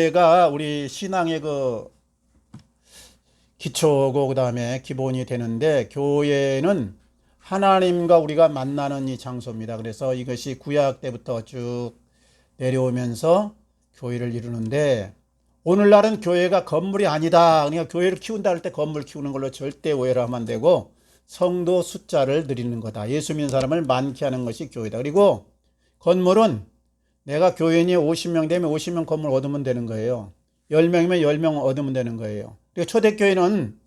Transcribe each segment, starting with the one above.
교회가 우리 신앙의 그 기초고 그다음에 기본이 되는데, 교회는 하나님과 우리가 만나는 이 장소입니다. 그래서 이것이 구약 때부터 쭉 내려오면서 교회를 이루는데, 오늘날은 교회가 건물이 아니다. 그러니까 교회를 키운다 할 때 건물 키우는 걸로 절대 오해를 하면 안 되고, 성도 숫자를 늘리는 거다. 예수 믿는 사람을 많게 하는 것이 교회다. 그리고 건물은 내가 교인이 50명 되면 50명 건물 얻으면 되는 거예요. 10명이면 10명 얻으면 되는 거예요. 그리고 초대교회는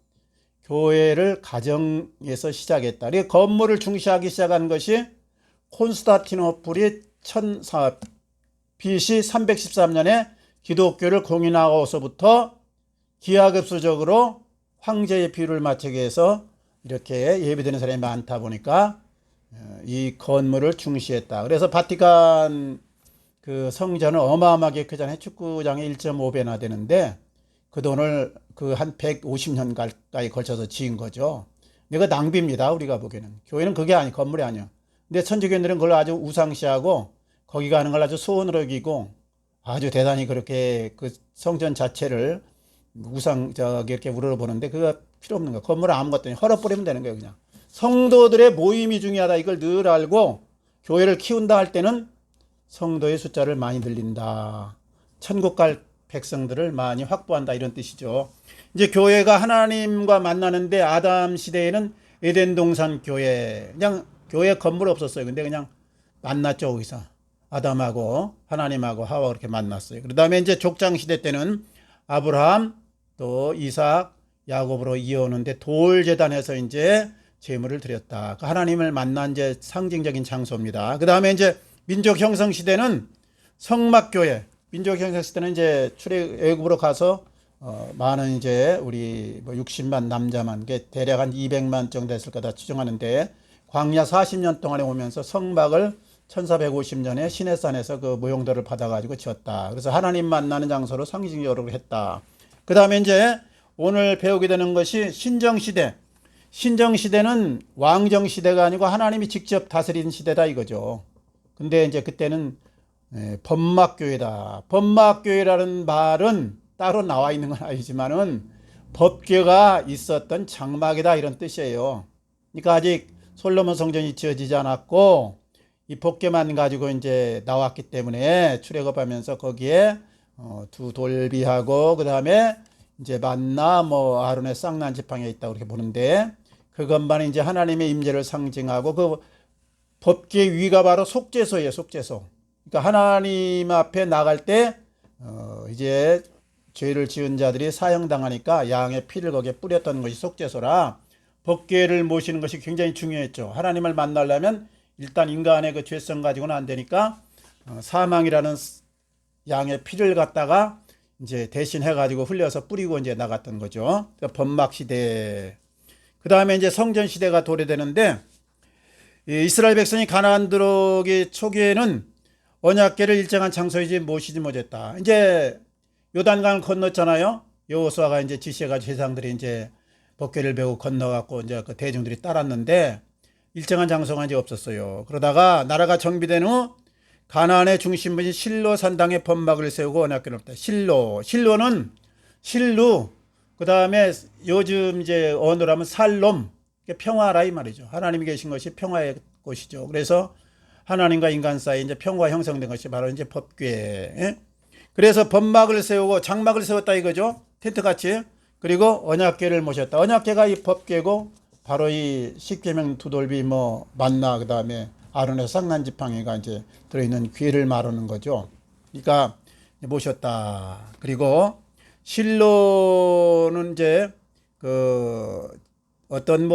교회를 가정에서 시작했다. 그리고 건물을 중시하기 시작한 것이 콘스탄티노플이 BC 313년에 기독교를 공인하고서부터 기하급수적으로 황제의 비율을 맞추기 위해서 이렇게 예배드리는 사람이 많다 보니까 이 건물을 중시했다. 그래서 바티칸 그 성전은 어마어마하게 크잖아요. 축구장이 1.5배나 되는데 그 돈을 그 한 150년 가까이 걸쳐서 지은 거죠. 이거 낭비입니다. 우리가 보기에는. 교회는 그게 아니, 건물이 아니야. 근데 천주교인들은 그걸 아주 우상시하고 거기 가는 걸 아주 소원으로 여기고 아주 대단히 그렇게 그 성전 자체를 이렇게 우러러보는데 그거 필요 없는 거야. 건물은 아무것도 아니야. 헐어버리면 되는 거예요, 그냥. 성도들의 모임이 중요하다. 이걸 늘 알고 교회를 키운다 할 때는 성도의 숫자를 많이 늘린다. 천국 갈 백성들을 많이 확보한다. 이런 뜻이죠. 이제 교회가 하나님과 만나는데 아담 시대에는 에덴 동산 교회. 그냥 교회 건물 없었어요. 근데 그냥 만났죠, 거기서. 아담하고 하나님하고 하와 그렇게 만났어요. 그 다음에 이제 족장 시대 때는 아브라함 또 이삭 야곱으로 이어오는데 돌제단에서 이제 제물을 드렸다. 하나님을 만난 이제 상징적인 장소입니다. 그 다음에 이제 민족 형성 시대는 성막교회. 민족 형성 시대는 이제 애굽으로 가서 많은 이제 우리 60만 남자만 대략 한 200만 정도 됐을 거다 추정하는데 광야 40년 동안에 오면서 성막을 1450년에 시내산에서 그 모형들을 받아가지고 지었다. 그래서 하나님 만나는 장소로 상징적으로 했다. 그 다음에 이제 오늘 배우게 되는 것이 신정시대. 신정시대는 왕정시대가 아니고 하나님이 직접 다스리는 시대다 이거죠. 근데 이제 그때는 법막교회다. 법막교회라는 말은 따로 나와 있는 건 아니지만은 법궤가 있었던 장막이다 이런 뜻이에요. 그러니까 아직 솔로몬 성전이 지어지지 않았고 이 법궤만 가지고 이제 나왔기 때문에 출애굽하면서 거기에 두 돌비하고 그 다음에 이제 만나 아론의 쌍난 지팡이가 있다고 그렇게 보는데 그것만 이제 하나님의 임재를 상징하고 그 법궤 위가 바로 속죄소예요, 속죄소. 그러니까 하나님 앞에 나갈 때 이제 죄를 지은 자들이 사형당하니까 양의 피를 거기에 뿌렸던 것이 속죄소라 법궤를 모시는 것이 굉장히 중요했죠. 하나님을 만나려면 일단 인간의 그 죄성 가지고는 안 되니까 사망이라는 양의 피를 갖다가 이제 대신 해가지고 흘려서 뿌리고 이제 나갔던 거죠. 그러니까 법막 시대. 그 다음에 이제 성전 시대가 도래되는데 이스라엘 백성이 가나안 들어오기 초기에는 언약궤를 일정한 장소에 모시지 못했다. 이제 요단강을 건넜잖아요. 여호수아가 이제 지시해가지고 제사장들이 이제 법궤를 베고 건너갖고 이제 그 대중들이 따랐는데 일정한 장소가 이제 없었어요. 그러다가 나라가 정비된 후 가나안의 중심부인 실로 산당에 법막을 세우고 언약궤를 놓았다. 실로는 실루, 그 다음에 요즘 이제 언어로 하면 살롬, 평화라 이 말이죠. 하나님이 계신 것이 평화의 곳이죠. 그래서 하나님과 인간 사이 이제 평화 형성된 것이 바로 이제 법궤. 그래서 법막을 세우고 장막을 세웠다 이거죠. 텐트 같이. 그리고 언약궤를 모셨다. 언약궤가 이 법궤고 바로 이 십계명 두 돌비 만나 그 다음에 아론의 쌍난 지팡이가 이제 들어있는 궤를 말하는 거죠. 그러니까 모셨다. 그리고 실로는 이제 그 어떤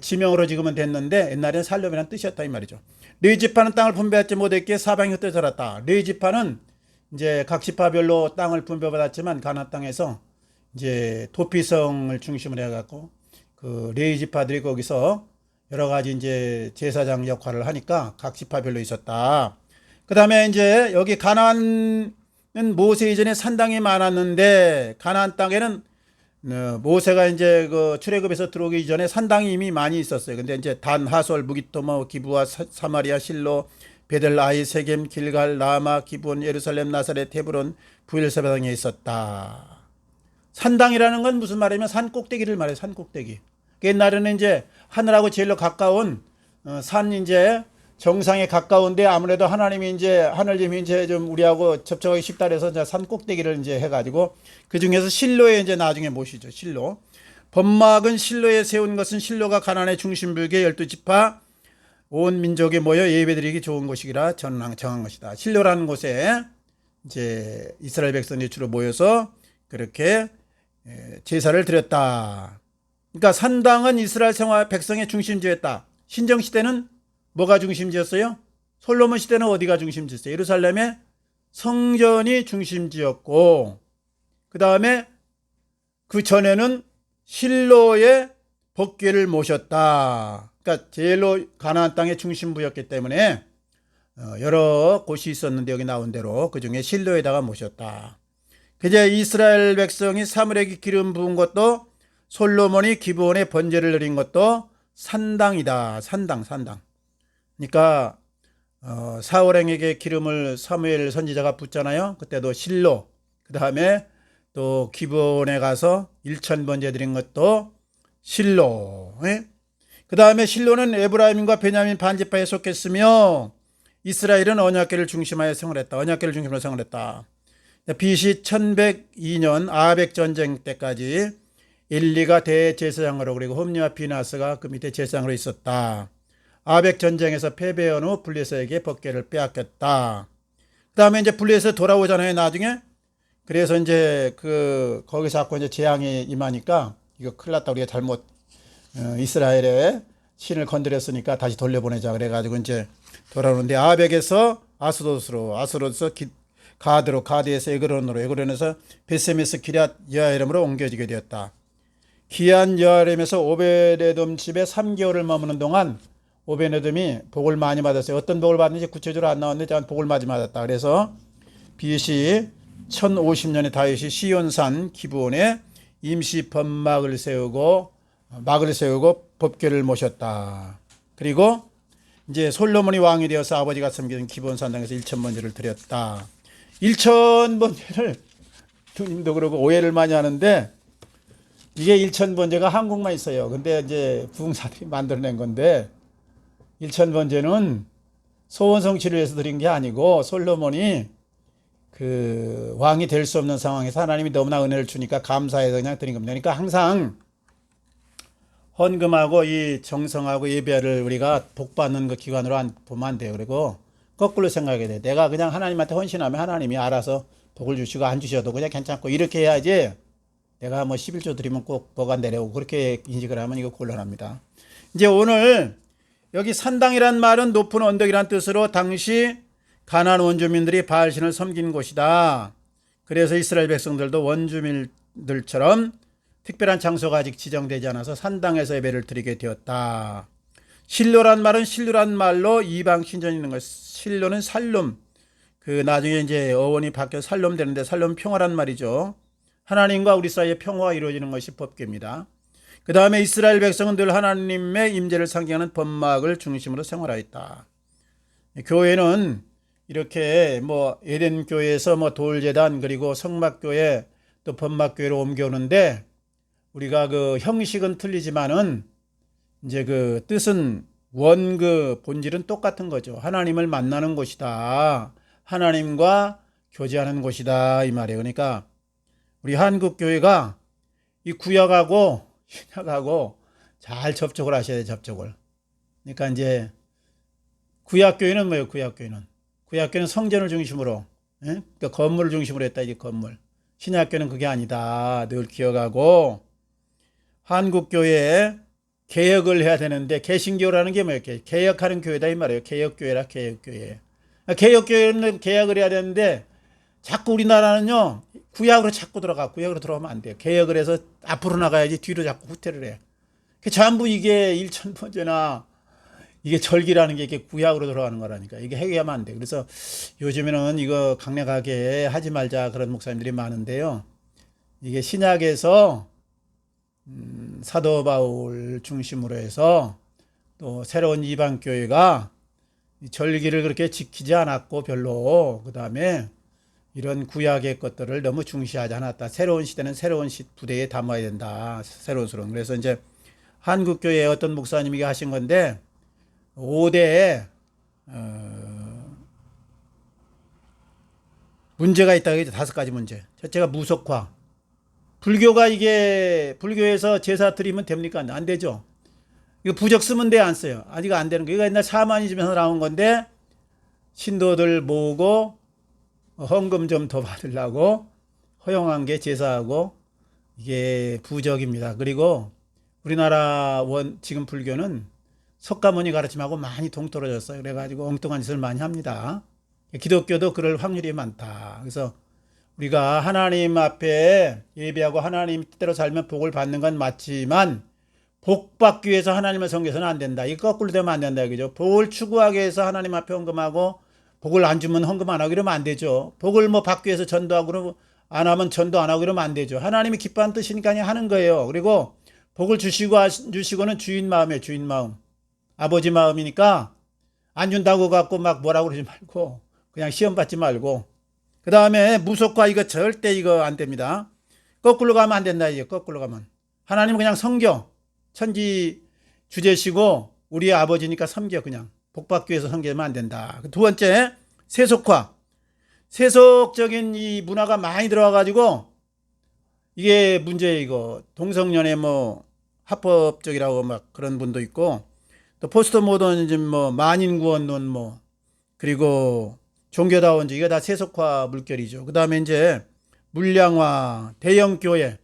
지명으로 지금은 됐는데 옛날에는 살롬이라는 뜻이었다 이 말이죠. 네 지파는 땅을 분배받지 못했기에 사방이 흩어졌다. 네 지파는 이제 각 지파별로 땅을 분배받았지만 가나안 땅에서 이제 도피성을 중심으로 해갖고 그 레위 지파들이 거기서 여러 가지 이제 제사장 역할을 하니까 각 지파별로 있었다. 그 다음에 이제 여기 가나안은 모세 이전에 산당이 많았는데 가나안 땅에는 모세가 이제 그 출애굽에서 들어오기 이전에 산당이 이미 많이 있었어요. 근데 이제 단, 하솔, 무기토, 기브와 사마리아, 실로, 베델, 아이, 세겜, 길갈, 라마, 기브온, 예루살렘, 나사렛, 헤브론, 부엘세바 등에 있었다. 산당이라는 건 무슨 말이냐면 산 꼭대기를 말해요. 산 꼭대기. 옛날에는 이제 하늘하고 제일로 가까운 산 이제 정상에 가까운데 아무래도 하나님이 이제 하늘님이 이제 좀 우리하고 접촉하기 쉽다 그래서 이제 산 꼭대기를 이제 해가지고 그 중에서 실로에 이제 나중에 모시죠. 실로. 법막은 실로에 세운 것은 실로가 가나안의 중심부에 12지파 온 민족이 모여 예배드리기 좋은 곳이라 정한 것이다. 실로라는 곳에 이제 이스라엘 백성이 주로 모여서 그렇게 제사를 드렸다. 그러니까 산당은 이스라엘 생활 백성의 중심지였다. 신정 시대는 뭐가 중심지였어요? 솔로몬 시대는 어디가 중심지였어요? 예루살렘의 성전이 중심지였고, 그 다음에 그 전에는 실로의 법궤를 모셨다. 그러니까 제일로 가나안 땅의 중심부였기 때문에 여러 곳이 있었는데 여기 나온 대로 그 중에 실로에다가 모셨다. 그제 이스라엘 백성이 사무엘에게 기름 부은 것도 솔로몬이 기브온에 번제를 드린 것도 산당이다. 산당. 그러니까 사울왕에게 기름을 사무엘 선지자가 붓잖아요. 그때도 실로. 그 다음에 또 기브온에 가서 일천 번제 드린 것도 실로. 그 다음에 실로는 에브라임과 베냐민 반지파에 속했으며 이스라엘은 언약궤를 중심하여 생활했다. 언약궤를 중심으로 생활했다. BC 1102년 아벡 전쟁 때까지 엘리가 대제사장으로 그리고 홈리와 비나스가 그 밑에 제사장으로 있었다. 아벡 전쟁에서 패배한 후 블레셋에게 법궤를 빼앗겼다. 그 다음에 이제 블레셋 돌아오잖아요, 나중에. 그래서 이제 거기서 자꾸 이제 재앙이 임하니까 이거 큰일 났다. 우리가 잘못 이스라엘의 신을 건드렸으니까 다시 돌려보내자. 그래가지고 이제 돌아오는데 아벡에서 아스도스로 가드로, 가드에서 에그론으로, 에그론에서 베세메스 기럇 여아림으로 옮겨지게 되었다. 기한 여아림에서 오베데돔 집에 3개월을 머무는 동안 오베데돔이 복을 많이 받았어요. 어떤 복을 받는지 구체적으로 안 나왔는데 저는 복을 많이 받았다. 그래서 BC 1050년에 다윗이 시온산 기브온에 임시 법막을 세우고 법궤를 모셨다. 그리고 이제 솔로몬이 왕이 되어서 아버지가 섬기는 기브온 산당에서 1000번제를 드렸다. 1000번제를 주님도 그러고 오해를 많이 하는데 이게 1000번제가 한국만 있어요. 근데 이제 부흥사들이 만들어낸 건데 1000번제는 소원 성취를 위해서 드린 게 아니고 솔로몬이 그 왕이 될 수 없는 상황에서 하나님이 너무나 은혜를 주니까 감사해서 그냥 드린 겁니다. 그러니까 항상 헌금하고 이 정성하고 예배를 우리가 복 받는 그 기관으로 보면 안 돼요. 그리고 거꾸로 생각해야 돼. 내가 그냥 하나님한테 헌신하면 하나님이 알아서 복을 주시고 안 주셔도 그냥 괜찮고 이렇게 해야지 내가 뭐 11조 드리면 꼭 뭐가 내려오고 그렇게 인식을 하면 이거 곤란합니다. 이제 오늘 여기 산당이란 말은 높은 언덕이란 뜻으로 당시 가나안 원주민들이 바알신을 섬긴 곳이다. 그래서 이스라엘 백성들도 원주민들처럼 특별한 장소가 아직 지정되지 않아서 산당에서 예배를 드리게 되었다. 실로란 말은 실루란 말로 이방 신전이 있는 것. 실로는 살룸. 나중에 이제 어원이 바뀌어 살룸 되는데 살룸 평화란 말이죠. 하나님과 우리 사이에 평화가 이루어지는 것이 법궤입니다. 그 다음에 이스라엘 백성은 늘 하나님의 임재를 상징하는 법막을 중심으로 생활하였다. 교회는 이렇게 뭐 에덴 교회에서 뭐 돌제단 그리고 성막교회 또 법막교회로 옮겨오는데 우리가 그 형식은 틀리지만은 이제 그 뜻은 본질은 똑같은 거죠. 하나님을 만나는 곳이다. 하나님과 교제하는 곳이다. 이 말이에요. 그러니까 우리 한국 교회가 이 구약하고 신약하고 잘 접촉을 하셔야 돼요. 접촉을. 그러니까 이제 구약교회는 뭐예요? 구약교회는 성전을 중심으로, 그러니까 건물을 중심으로 했다. 이제 건물. 신약교회는 그게 아니다. 늘 기억하고 한국교회에 개혁을 해야 되는데 개신교라는 게 뭐예요? 개혁하는 교회다 이 말이에요. 개혁교회라 개혁교회. 개혁교회는 개혁을 해야 되는데 자꾸 우리나라는요 구약으로 자꾸 구약으로 들어가면 안 돼요. 개혁을 해서 앞으로 나가야지 뒤로 자꾸 후퇴를 해. 전부 이게 1000번제나 이게 절기라는 게 이게 구약으로 들어가는 거라니까. 이게 해결하면 안 돼. 그래서 요즘에는 이거 강력하게 하지 말자 그런 목사님들이 많은데요. 이게 신약에서 사도 바울 중심으로 해서 또 새로운 이방 교회가 절기를 그렇게 지키지 않았고 별로 그 다음에 이런 구약의 것들을 너무 중시하지 않았다. 새로운 시대는 새로운 부대에 담아야 된다. 새로운 수론. 그래서 이제 한국교회 어떤 목사님이 하신 건데 5대에 문제가 있다고 했죠. 5가지 문제. 첫째가 무속화. 불교에서 제사 드리면 됩니까? 안 되죠. 이거 부적 쓰면 돼, 안 써요? 아직 안 되는 거예요. 이거 옛날 샤머니즘에서 나온 건데 신도들 모으고 헌금 좀 더 받으려고 허용한 게 제사하고 이게 부적입니다. 그리고 우리나라 지금 불교는 석가모니 가르침하고 많이 동떨어졌어요. 그래가지고 엉뚱한 짓을 많이 합니다. 기독교도 그럴 확률이 많다. 그래서 우리가 하나님 앞에 예배하고 하나님 뜻대로 살면 복을 받는 건 맞지만 복 받기 위해서 하나님을 섬겨서는 안 된다. 이거 거꾸로 되면 안 된다. 그죠? 복을 추구하기 위해서 하나님 앞에 헌금하고 복을 안 주면 헌금 안 하고 이러면 안 되죠. 복을 뭐 받기 위해서 전도하고 그러면 안 하면 전도 안 하고 이러면 안 되죠. 하나님이 기뻐하는 뜻이니까 그냥 하는 거예요. 그리고 복을 주시고는 주인 마음이에요. 주인 마음. 아버지 마음이니까 안 준다고 갖고 막 뭐라고 그러지 말고 그냥 시험 받지 말고 그 다음에 무속화 이거 절대 이거 안 됩니다. 거꾸로 가면 안 된다. 이제 거꾸로 가면 하나님 그냥 섬겨. 천지 주제시고 우리 아버지니까 섬겨. 그냥 복 받기 위해서 섬기면 안 된다. 두 번째 세속화. 세속적인 이 문화가 많이 들어와가지고 이게 문제예요. 이거 동성연애 뭐 합법적이라고 막 그런 분도 있고 또 포스트 모더니즘 뭐 만인구원론 뭐 그리고 종교다원주의 이거 다 세속화 물결이죠. 그 다음에 이제 물량화, 대형 교회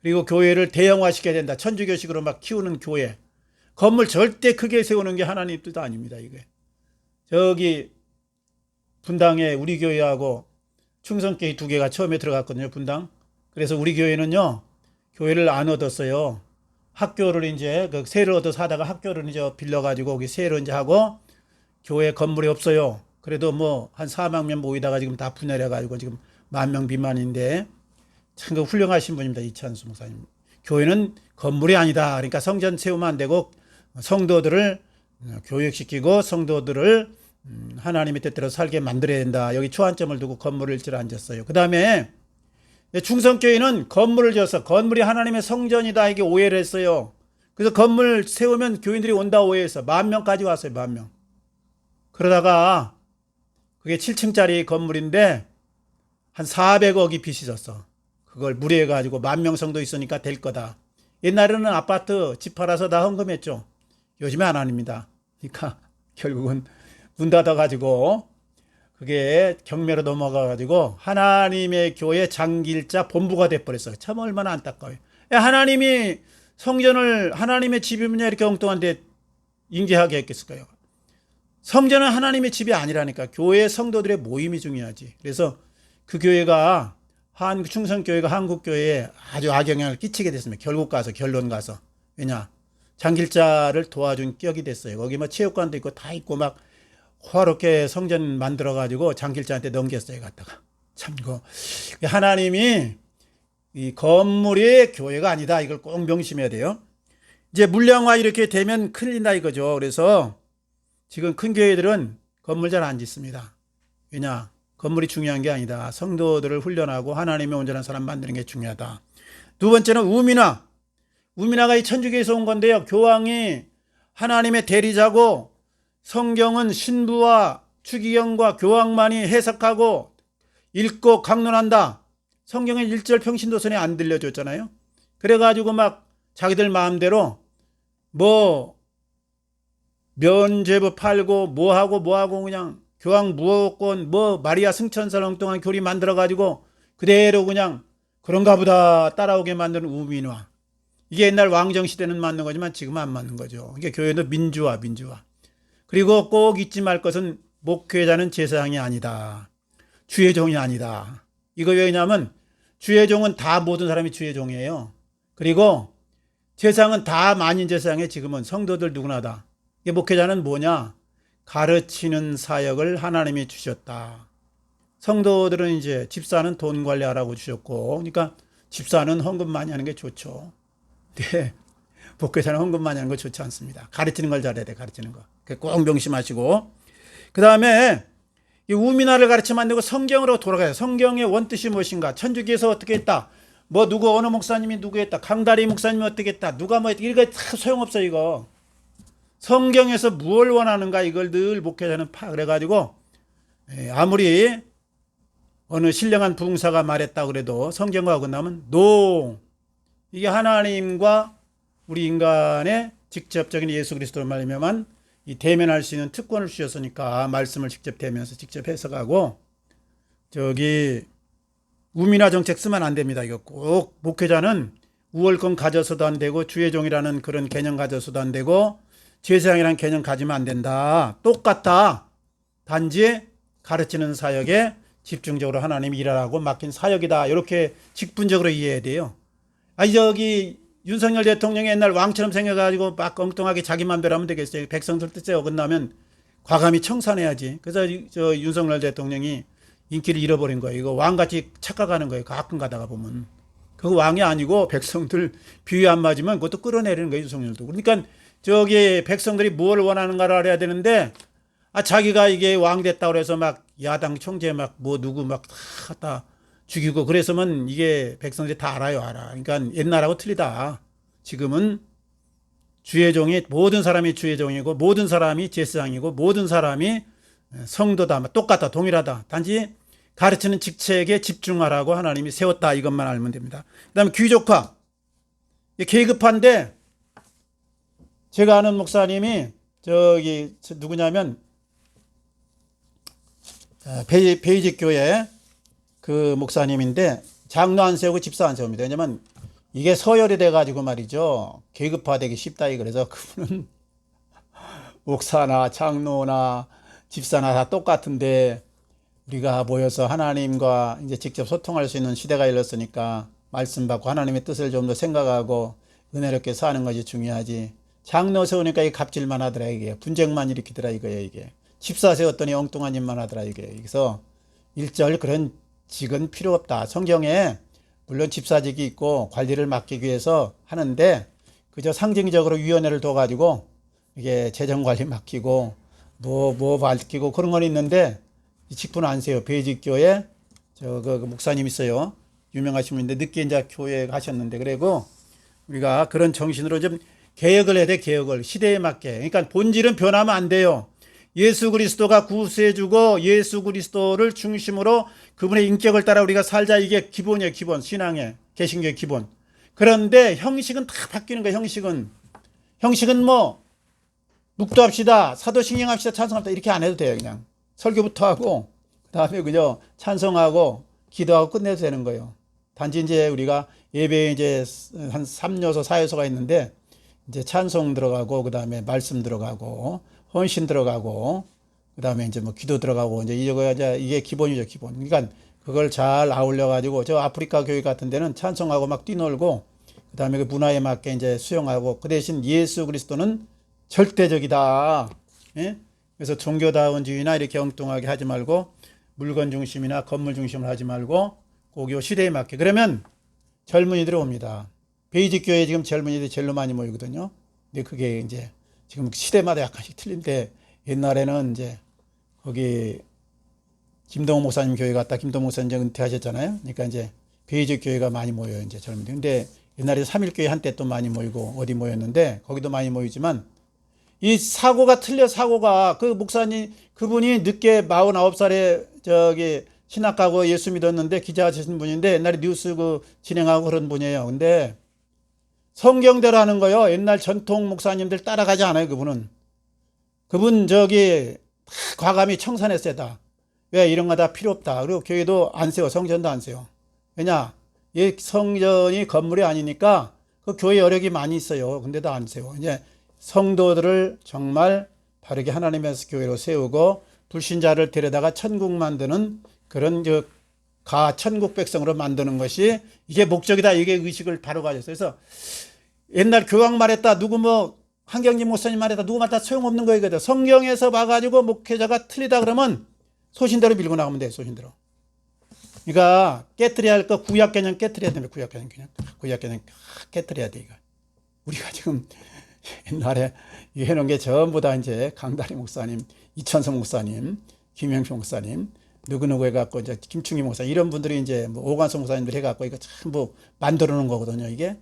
그리고 교회를 대형화 시켜야 된다. 천주교식으로 막 키우는 교회. 건물 절대 크게 세우는 게 하나님 뜻도 아닙니다. 이게 저기 분당에 우리 교회하고 충성교회 2개가 처음에 들어갔거든요. 분당. 그래서 우리 교회는요 교회를 안 얻었어요. 학교를 이제 그 세를 얻어서 하다가 학교를 이제 빌려가지고 거기 세를 이제 하고 교회 건물이 없어요. 그래도 뭐 한 4만 명 모이다가 지금 다 분열해가지고 지금 10,000명 미만인데 참 그 훌륭하신 분입니다. 이찬수 목사님. 교회는 건물이 아니다. 그러니까 성전 세우면 안 되고 성도들을 교육시키고 성도들을 하나님의 뜻대로 살게 만들어야 된다. 여기 초안점을 두고 건물을 일찍 앉았어요. 그 다음에 충성교회는 건물을 지어서 건물이 하나님의 성전이다. 이게 오해를 했어요. 그래서 건물 세우면 교인들이 온다 오해해서 10,000명까지 왔어요. 10,000명. 그러다가 그게 7층짜리 건물인데 한 400억이 빚이 졌어. 그걸 무리해가지고 10,000명 정도 있으니까 될 거다. 옛날에는 아파트 집 팔아서 다 헌금했죠. 요즘에 안 합니다. 그러니까 결국은 문 닫아가지고 그게 경매로 넘어가가지고 하나님의 교회 장길자 본부가 돼버렸어요. 참 얼마나 안타까워요. 하나님이 성전을 하나님의 집이면 이렇게 엉뚱한데 인계하게 했겠을까요? 성전은 하나님의 집이 아니라니까. 교회 성도들의 모임이 중요하지. 그래서 그 교회가 충성교회가 한국교회에 아주 악영향을 끼치게 됐습니다. 결론 가서. 왜냐? 장길자를 도와준 격이 됐어요. 거기 뭐 체육관도 있고 다 있고 막 호화롭게 성전 만들어가지고 장길자한테 넘겼어요. 갔다가. 참, 하나님이 이 건물이 교회가 아니다. 이걸 꼭 명심해야 돼요. 이제 물량화 이렇게 되면 큰일 나 이거죠. 그래서 지금 큰 교회들은 건물 잘 안 짓습니다. 왜냐? 건물이 중요한 게 아니다. 성도들을 훈련하고 하나님의 온전한 사람 만드는 게 중요하다. 두 번째는 우민화. 우민화가 이 천주교에서 온 건데요. 교황이 하나님의 대리자고 성경은 신부와 추기경과 교황만이 해석하고 읽고 강론한다. 성경은 1절 평신도선에 안 들려줬잖아요. 그래가지고 막 자기들 마음대로 뭐 면죄부 팔고 뭐하고 그냥 교황 무호권 뭐 마리아 승천설 엉뚱한 교리 만들어가지고 그대로 그냥 그런가 보다 따라오게 만드는 우민화. 이게 옛날 왕정시대는 맞는 거지만 지금은 안 맞는 거죠. 이게 교회는 민주화. 그리고 꼭 잊지 말 것은 목회자는 제사장이 아니다. 주의 종이 아니다. 이거 왜냐하면 주의 종은 다 모든 사람이 주의 종이에요. 그리고 제사장은 다 만인 제사장에 지금은 성도들 누구나 다. 이게 목회자는 뭐냐? 가르치는 사역을 하나님이 주셨다. 성도들은 이제 집사는 돈 관리하라고 주셨고, 그러니까 집사는 헌금 많이 하는 게 좋죠. 네. 목회자는 헌금 많이 하는 거 좋지 않습니다. 가르치는 걸 잘해야 돼, 가르치는 거. 꼭 명심하시고. 그 다음에 우민화를 가르치면 안 되고 성경으로 돌아가요. 성경의 원뜻이 무엇인가? 천주교에서 어떻게 했다? 뭐 누구 어느 목사님이 누구 했다? 강다리 목사님이 어떻게 했다? 누가 뭐 했다? 이거 다 소용없어 이거. 성경에서 무엇을 원하는가 이걸 늘 목회자는 그래가지고 아무리 어느 신령한 부흥사가 말했다 그래도 성경과 어긋나면 노. 이게 하나님과 우리 인간의 직접적인 예수 그리스도로 말미암아 이 대면할 수 있는 특권을 주셨으니까 말씀을 직접 대면서 직접 해석하고 우민화 정책 쓰면 안 됩니다. 이거 꼭 목회자는 우월권 가져서도 안 되고 주의종이라는 그런 개념 가져서도 안 되고 제사장이라는 개념 가지면 안 된다. 똑같다. 단지 가르치는 사역에 집중적으로 하나님이 일하라고 맡긴 사역이다. 이렇게 직분적으로 이해해야 돼요. 윤석열 대통령이 옛날 왕처럼 생겨가지고 막 엉뚱하게 자기 맘대로 하면 되겠어요. 백성들 뜻에 어긋나면 과감히 청산해야지. 그래서 윤석열 대통령이 인기를 잃어버린 거예요. 이거 왕같이 착각하는 거예요. 가끔 가다가 보면. 그거 왕이 아니고 백성들 비위 안 맞으면 그것도 끌어내리는 거예요. 윤석열도. 그러니까 백성들이 뭘 원하는가를 알아야 되는데 자기가 이게 왕 됐다고 그래서 막 야당 총재 막 뭐 누구 막 다 갖다 죽이고 그래서면 이게 백성들이 다 알아요. 그러니까 옛날하고 틀리다. 지금은 주의 종이 모든 사람이 주의 종이고 모든 사람이 제사장이고 모든 사람이 성도다. 똑같다. 동일하다. 단지 가르치는 직책에 집중하라고 하나님이 세웠다. 이것만 알면 됩니다. 그 다음에 귀족화. 계급화인데 제가 아는 목사님이 누구냐면 베이직 교회 그 목사님인데 장로 안 세우고 집사 안 세웁니다. 왜냐면 이게 서열이 돼가지고 말이죠. 계급화되기 쉽다. 그래서 그분은 목사나 장로나 집사나 다 똑같은데 우리가 모여서 하나님과 이제 직접 소통할 수 있는 시대가 일렀으니까 말씀 받고 하나님의 뜻을 좀 더 생각하고 은혜롭게 사는 것이 중요하지. 장로 세우니까 이게 갑질만 하더라. 이게 분쟁만 일으키더라. 이게 집사 세웠더니 엉뚱한 일만 하더라. 이게 그래서 일절 그런 직은 필요 없다. 성경에 물론 집사직이 있고 관리를 맡기기 위해서 하는데 그저 상징적으로 위원회를 둬가지고 이게 재정관리 맡기고 뭐 밝히고 그런 건 있는데 이 직분은 안 세요. 베이직교회 그 목사님 있어요. 유명하신 분인데 늦게 이제 교회 가셨는데 그리고 우리가 그런 정신으로 좀 개혁을 해야 돼. 개혁을 시대에 맞게. 그러니까 본질은 변하면 안 돼요. 예수 그리스도가 구세주고 예수 그리스도를 중심으로 그분의 인격을 따라 우리가 살자. 이게 기본이에요. 기본. 신앙의 개신교의 기본. 그런데 형식은 다 바뀌는 거예요. 형식은 뭐 묵도합시다. 사도신경합시다. 찬송합시다. 이렇게 안 해도 돼요. 그냥 설교부터 하고 그다음에 그저 찬송하고 기도하고 끝내도 되는 거예요. 단지 이제 우리가 예배에 이제 한 3요소 4요소가 있는데 이제 찬송 들어가고 그다음에 말씀 들어가고 헌신 들어가고 그다음에 이제 뭐 기도 들어가고 이제 이게 기본이죠. 기본. 그러니까 그걸 잘 아울러 가지고 저 아프리카 교회 같은 데는 찬송하고 막 뛰놀고 그다음에 그 문화에 맞게 이제 수용하고 그 대신 예수 그리스도는 절대적이다. 예? 그래서 종교다원주의나 이렇게 엉뚱하게 하지 말고 물건 중심이나 건물 중심으로 하지 말고 꼭 요 시대에 맞게. 그러면 젊은이들이 옵니다. 베이직 교회에 지금 젊은이들이 제일 많이 모이거든요. 근데 그게 이제 지금 시대마다 약간씩 틀린데 옛날에는 이제 거기 김동호 목사님 교회 갔다 김동호 목사님 이제 은퇴하셨잖아요. 그러니까 이제 베이직 교회가 많이 모여요. 이제 젊은이들. 근데 옛날에 3.1교회 한때 또 많이 모이고 어디 모였는데 거기도 많이 모이지만 이 사고가 틀려. 사고가 그 목사님 그분이 늦게 49살에 신학 가고 예수 믿었는데 기자 하신 분인데 옛날에 뉴스 진행하고 그런 분이에요. 근데 성경대로 하는 거요. 옛날 전통 목사님들 따라가지 않아요. 그분 과감히 청산했어야 다. 왜 이런 거 다 필요 없다. 그리고 교회도 안 세워. 성전도 안 세워. 왜냐? 이 성전이 건물이 아니니까 그 교회 여력이 많이 있어요. 근데도 안 세워. 이제 성도들을 정말 바르게 하나님의 교회로 세우고 불신자를 데려다가 천국 만드는 그런 천국 백성으로 만드는 것이 이게 목적이다. 이게 의식을 바로 가졌어요. 그래서 옛날 교황 말했다. 누구 한경진 목사님 말했다. 누구 말했다. 소용없는 거거든. 성경에서 봐가지고 목회자가 틀리다 그러면 소신대로 밀고 나가면 돼요. 소신대로. 그러니까 깨뜨려야 할 거 구약 개념 깨뜨려야 됩니다. 구약 개념 깨뜨려야 돼. 이거. 우리가 지금 옛날에 해놓은 게 전부 다 이제 강다리 목사님 이천성 목사님, 김영표 목사님, 누구누구 해갖고 이제 김충기 목사 이런 분들이 이제 뭐 오관성 목사님들 해갖고 이거 전부 만들어 놓은 거거든요. 이게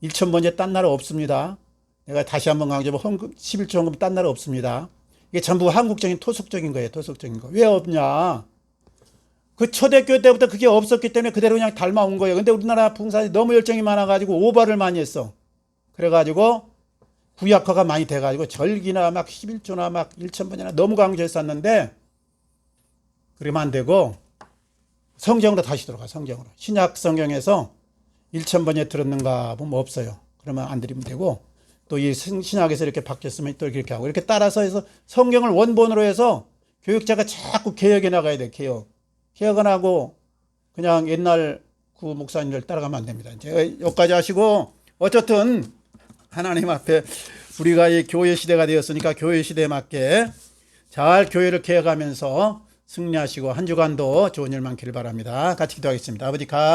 1,000번째 딴 나라 없습니다. 내가 다시 한번 강조하면 11조 헌금 딴 나라 없습니다. 이게 전부 한국적인 토속적인 거예요. 토속적인 거. 왜 없냐? 그 초대교회 때부터 그게 없었기 때문에 그대로 그냥 닮아온 거예요. 근데 우리나라 부흥사들이 너무 열정이 많아가지고 오버를 많이 했어. 그래가지고 구약화가 많이 돼가지고 절기나 막 11조나 막 1,000번이나 너무 강조했었는데 그러면 안 되고 성경으로 다시 돌아가. 성경으로. 신약 성경에서 1,000번에 들었는가 보면 없어요. 그러면 안 드리면 되고 또 이 신약에서 이렇게 바뀌었으면 또 이렇게 하고 이렇게 따라서 해서 성경을 원본으로 해서 교육자가 자꾸 개혁해 나가야 돼. 개혁 안 하고 그냥 옛날 그 목사님들 따라가면 안 됩니다. 이제 여기까지 하시고 어쨌든 하나님 앞에 우리가 이 교회 시대가 되었으니까 교회 시대에 맞게 잘 교회를 개혁하면서 승리하시고 한 주간도 좋은 일 많기를 바랍니다. 같이 기도하겠습니다. 아버지